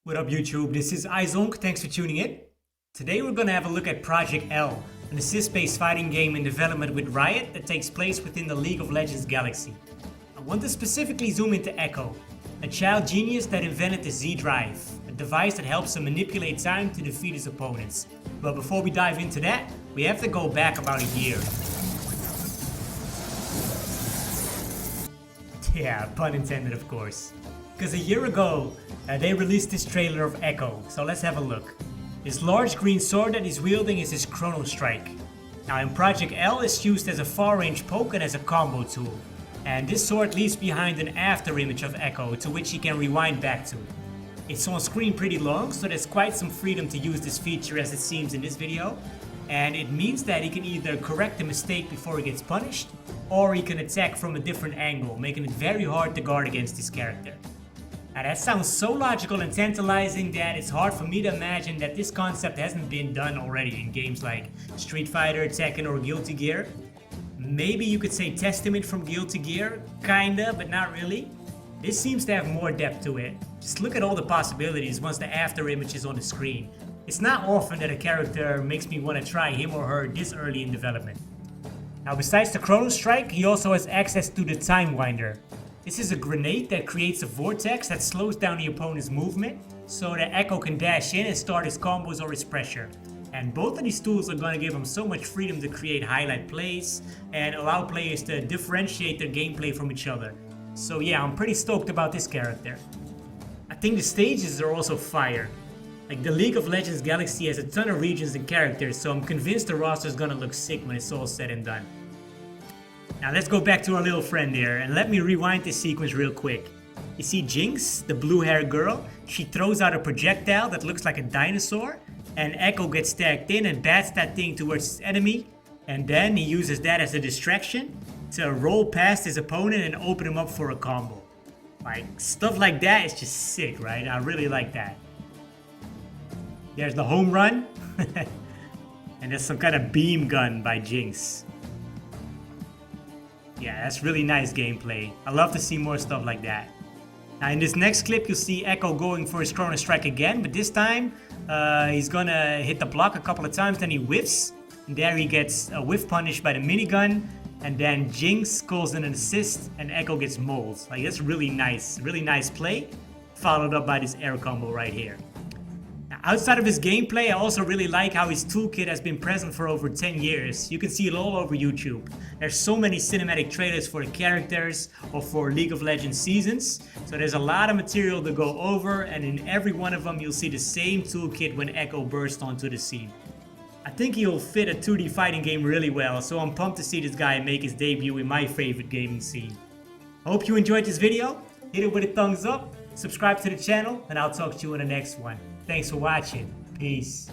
What up YouTube, this is iZonk, thanks for tuning in. Today we're gonna have a look at Project L, an assist-based fighting game in development with Riot that takes place within the League of Legends galaxy. I want to specifically zoom into Ekko, a child genius that invented the Z-Drive, a device that helps him manipulate time to defeat his opponents. But before we dive into that, we have to go back about a year. Yeah, pun intended of course. Because a year ago, they released this trailer of Ekko, so let's have a look. This large green sword that he's wielding is his Chrono Strike. Now in Project L, it's used as a far-range poke and as a combo tool. And this sword leaves behind an after image of Ekko to which he can rewind back to. It's on screen pretty long, so there's quite some freedom to use this feature as it seems in this video. And it means that he can either correct the mistake before he gets punished, or he can attack from a different angle, making it very hard to guard against this character. Now that sounds so logical and tantalizing that it's hard for me to imagine that this concept hasn't been done already in games like Street Fighter, Tekken or Guilty Gear. Maybe you could say Testament from Guilty Gear, kinda, but not really. This seems to have more depth to it. Just look at all the possibilities once the after image is on the screen. It's not often that a character makes me want to try him or her this early in development. Now besides the Chrono Strike, he also has access to the Time Winder. This is a grenade that creates a vortex that slows down the opponent's movement so that Ekko can dash in and start his combos or his pressure. And both of these tools are going to give him so much freedom to create highlight plays and allow players to differentiate their gameplay from each other. So yeah, I'm pretty stoked about this character. I think the stages are also fire. Like the League of Legends galaxy has a ton of regions and characters, so I'm convinced the roster is going to look sick when it's all said and done. Now let's go back to our little friend here and let me rewind this sequence real quick. You see Jinx, the blue-haired girl, she throws out a projectile that looks like a dinosaur and Ekko gets tagged in and bats that thing towards his enemy, and then he uses that as a distraction to roll past his opponent and open him up for a combo. Like, stuff like that is just sick, right? I really like that. There's the home run and there's some kind of beam gun by Jinx. Yeah, that's really nice gameplay. I love to see more stuff like that. Now in this next clip you'll see Ekko going for his Chrono Strike again, but this time he's gonna hit the block a couple of times, then he whiffs. And there he gets a whiff punish by the minigun, and then Jinx calls in an assist and Ekko gets mauled. Like, that's really nice play, followed up by this air combo right here. Outside of his gameplay, I also really like how his toolkit has been present for over 10 years. You can see it all over YouTube. There's so many cinematic trailers for the characters or for League of Legends seasons. So there's a lot of material to go over, and in every one of them you'll see the same toolkit when Ekko bursts onto the scene. I think he'll fit a 2D fighting game really well, so I'm pumped to see this guy make his debut in my favorite gaming scene. I hope you enjoyed this video. Hit it with a thumbs up, subscribe to the channel, and I'll talk to you in the next one. Thanks for watching. Peace.